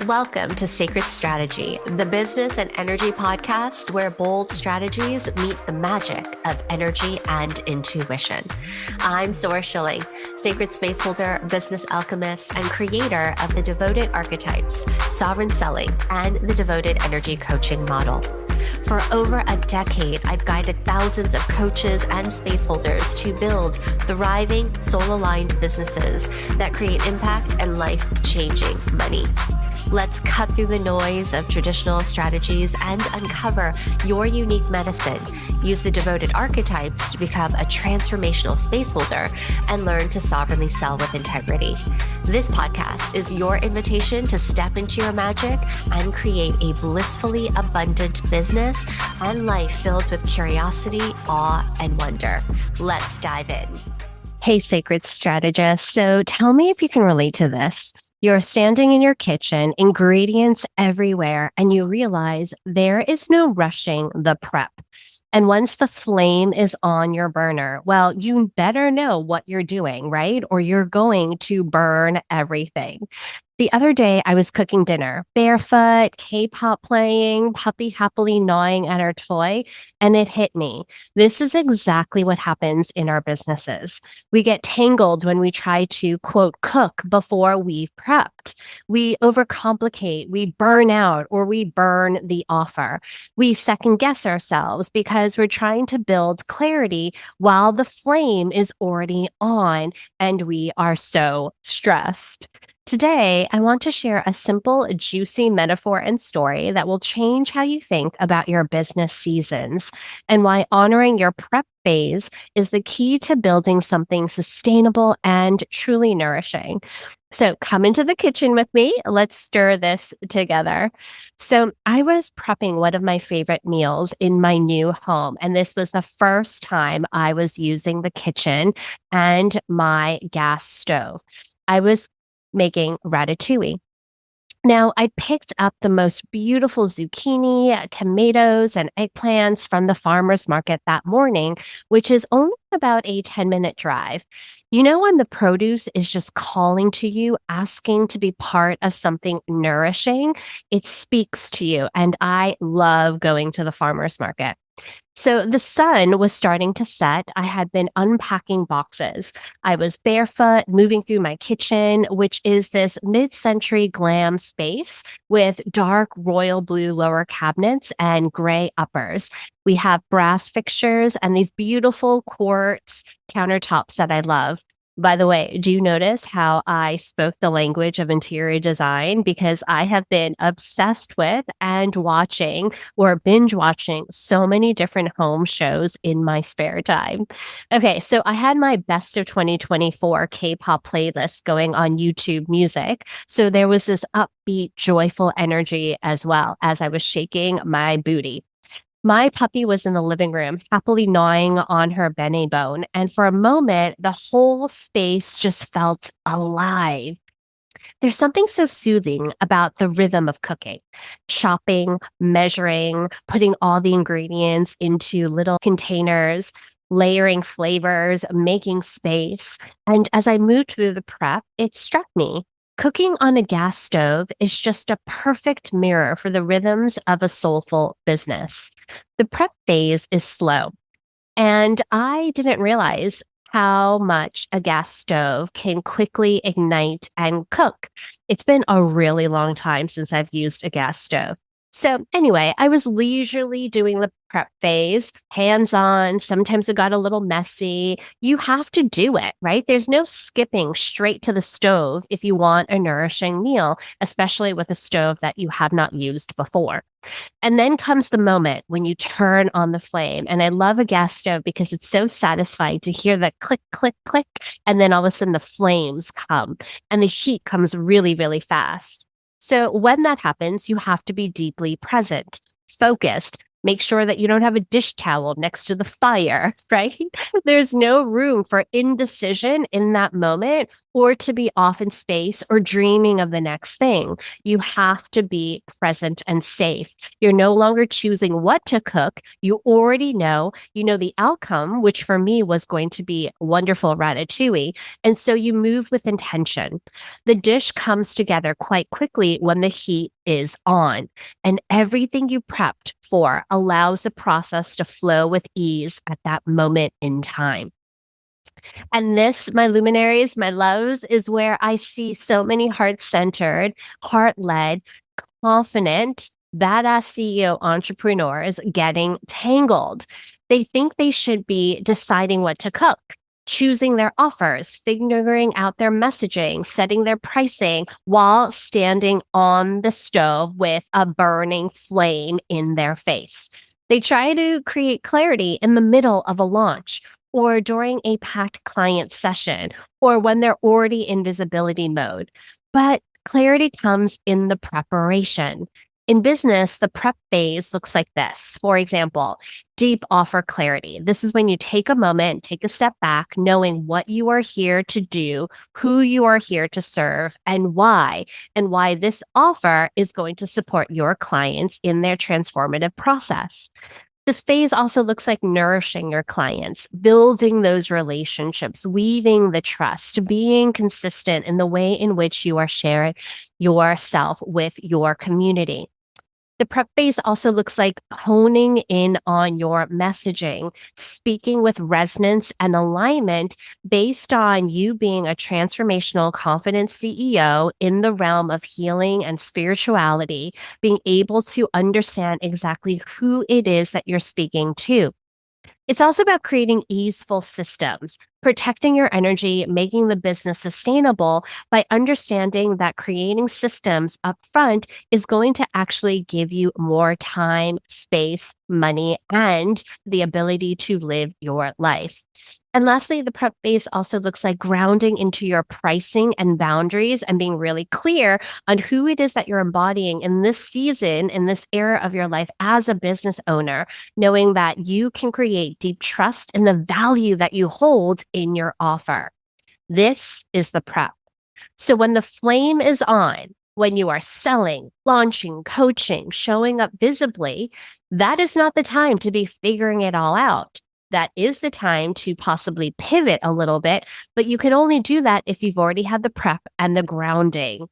Welcome to Sacred Strategy, the business and energy podcast where bold strategies meet the magic of energy and intuition. I'm Sora Schilling, sacred spaceholder, business alchemist, and creator of the Devoted Archetypes, Sovereign Selling, and the Devoted Energy Coaching Model. For over a decade, I've guided thousands of coaches and spaceholders to build thriving, soul-aligned businesses that create impact and life-changing money. Let's cut through the noise of traditional strategies and uncover your unique medicine. Use the devoted archetypes to become a transformational spaceholder and learn to sovereignly sell with integrity. This podcast is your invitation to step into your magic and create a blissfully abundant business and life filled with curiosity, awe, and wonder. Let's dive in. Hey, sacred strategist. So tell me if you can relate to this. You're standing in your kitchen, ingredients everywhere, and you realize there is no rushing the prep. And once the flame is on your burner, well, you better know what you're doing, right? Or you're going to burn everything. The other day, I was cooking dinner, barefoot, K-pop playing, puppy happily gnawing at her toy, and it hit me. This is exactly what happens in our businesses. We get tangled when we try to, quote, cook before we've prepped. We overcomplicate, we burn out, or we burn the offer. We second guess ourselves because we're trying to build clarity while the flame is already on and we are so stressed. Today, I want to share a simple, juicy metaphor and story that will change how you think about your business seasons and why honoring your prep phase is the key to building something sustainable and truly nourishing. So come into the kitchen with me. Let's stir this together. So I was prepping one of my favorite meals in my new home, and this was the first time I was using the kitchen and my gas stove. I was making ratatouille. Now, I picked up the most beautiful zucchini, tomatoes, and eggplants from the farmer's market that morning, which is only about a 10-minute drive. You know, when the produce is just calling to you, asking to be part of something nourishing, it speaks to you. And I love going to the farmer's market. So the sun was starting to set. I had been unpacking boxes. I was barefoot, moving through my kitchen, which is this mid-century glam space with dark royal blue lower cabinets and gray uppers. We have brass fixtures and these beautiful quartz countertops that I love. By the way, do you notice how I spoke the language of interior design? Because I have been obsessed with and watching or binge watching so many different home shows in my spare time. Okay, so I had my best of 2024 K-pop playlist going on YouTube Music. So there was this upbeat, joyful energy as well as I was shaking my booty. My puppy was in the living room, happily gnawing on her bene bone, and for a moment, the whole space just felt alive. There's something so soothing about the rhythm of cooking, chopping, measuring, putting all the ingredients into little containers, layering flavors, making space. And as I moved through the prep, it struck me. Cooking on a gas stove is just a perfect mirror for the rhythms of a soulful business. The prep phase is slow, and I didn't realize how much a gas stove can quickly ignite and cook. It's been a really long time since I've used a gas stove. So anyway, I was leisurely doing the prep phase, hands-on. Sometimes it got a little messy. You have to do it, right? There's no skipping straight to the stove if you want a nourishing meal, especially with a stove that you have not used before. And then comes the moment when you turn on the flame. And I love a gas stove because it's so satisfying to hear the click, click, click. And then all of a sudden the flames come and the heat comes really, really fast. So when that happens, you have to be deeply present, focused. Make sure that you don't have a dish towel next to the fire, right? There's no room for indecision in that moment or to be off in space or dreaming of the next thing. You have to be present and safe. You're no longer choosing what to cook. You already know, you know the outcome, which for me was going to be wonderful ratatouille. And so you move with intention. The dish comes together quite quickly when the heat is on, and everything you prepped for allows the process to flow with ease at that moment in time. And this, my luminaries, my loves, is where I see so many heart centered, heart led, confident, badass CEO entrepreneurs getting tangled. They think they should be deciding what to cook, choosing their offers, figuring out their messaging, setting their pricing while standing on the stove with a burning flame in their face. They try to create clarity in the middle of a launch or during a packed client session or when they're already in visibility mode. But clarity comes in the preparation. In business, the prep phase looks like this. For example, deep offer clarity. This is when you take a moment, take a step back, knowing what you are here to do, who you are here to serve, and why this offer is going to support your clients in their transformative process. This phase also looks like nourishing your clients, building those relationships, weaving the trust, being consistent in the way in which you are sharing yourself with your community. The prep phase also looks like honing in on your messaging, speaking with resonance and alignment based on you being a transformational, confident CEO in the realm of healing and spirituality, being able to understand exactly who it is that you're speaking to. It's also about creating easeful systems, protecting your energy, making the business sustainable by understanding that creating systems upfront is going to actually give you more time, space, money, and the ability to live your life. And lastly, the prep phase also looks like grounding into your pricing and boundaries and being really clear on who it is that you're embodying in this season, in this era of your life as a business owner, knowing that you can create deep trust in the value that you hold in your offer. This is the prep. So when the flame is on, when you are selling, launching, coaching, showing up visibly, that is not the time to be figuring it all out. That is the time to possibly pivot a little bit, but you can only do that if you've already had the prep and the grounding.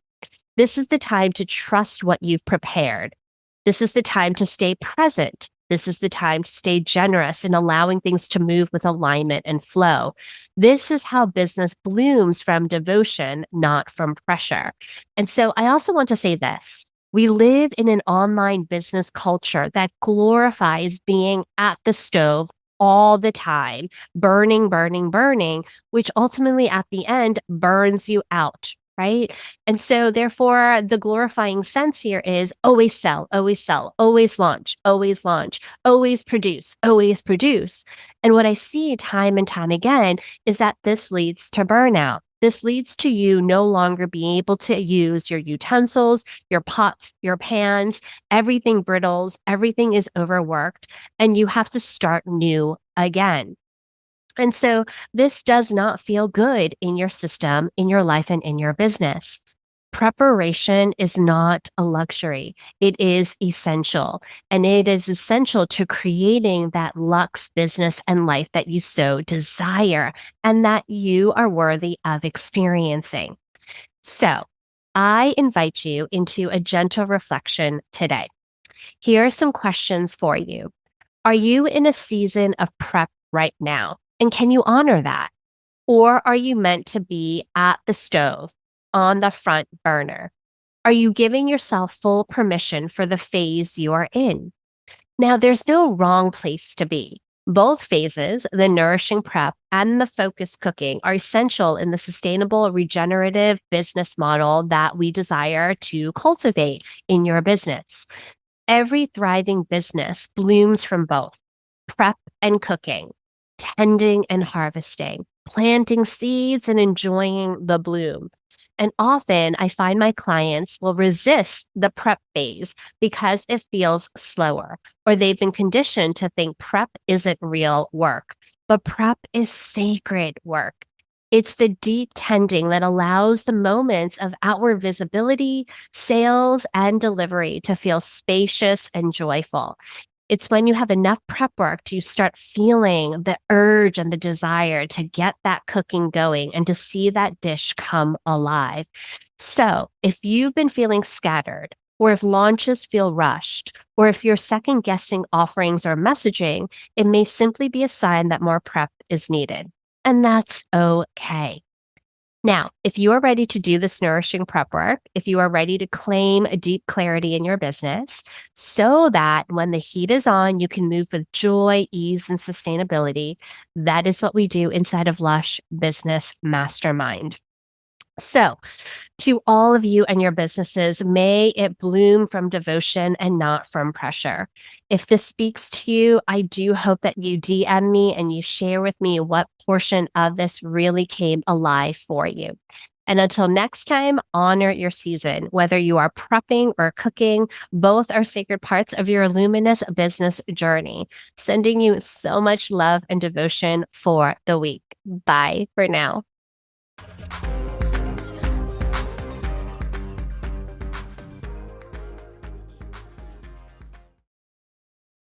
This is the time to trust what you've prepared. This is the time to stay present. This is the time to stay generous in allowing things to move with alignment and flow. This is how business blooms from devotion, not from pressure. And so I also want to say this. We live in an online business culture that glorifies being at the stove all the time, burning, burning, burning, which ultimately at the end burns you out, right? And so, therefore, the glorifying sense here is always sell, always produce, always produce. And what I see time and time again is that this leads to burnout. This leads to you no longer being able to use your utensils, your pots, your pans, everything brittles, everything is overworked, and you have to start new again. And so this does not feel good in your system, in your life, and in your business. Preparation is not a luxury. It is essential. And it is essential to creating that luxe business and life that you so desire and that you are worthy of experiencing. So I invite you into a gentle reflection today. Here are some questions for you. Are you in a season of prep right now? And can you honor that? Or are you meant to be at the stove on the front burner? Are you giving yourself full permission for the phase you are in? Now, there's no wrong place to be. Both phases, the nourishing prep and the focused cooking, are essential in the sustainable, regenerative business model that we desire to cultivate in your business. Every thriving business blooms from both prep and cooking, tending and harvesting, planting seeds and enjoying the bloom. And often I find my clients will resist the prep phase because it feels slower, or they've been conditioned to think prep isn't real work. But prep is sacred work. It's the deep tending that allows the moments of outward visibility, sales, and delivery to feel spacious and joyful. It's when you have enough prep work to start feeling the urge and the desire to get that cooking going and to see that dish come alive. So, if you've been feeling scattered, or if launches feel rushed, or if you're second guessing offerings or messaging, it may simply be a sign that more prep is needed. And that's okay. Now, if you are ready to do this nourishing prep work, if you are ready to claim a deep clarity in your business so that when the heat is on, you can move with joy, ease, and sustainability, that is what we do inside of Lush Business Mastermind. So, to all of you and your businesses, may it bloom from devotion and not from pressure. If this speaks to you, I do hope that you DM me and you share with me what portion of this really came alive for you. And until next time, honor your season. Whether you are prepping or cooking, both are sacred parts of your luminous business journey. Sending you so much love and devotion for the week. Bye for now.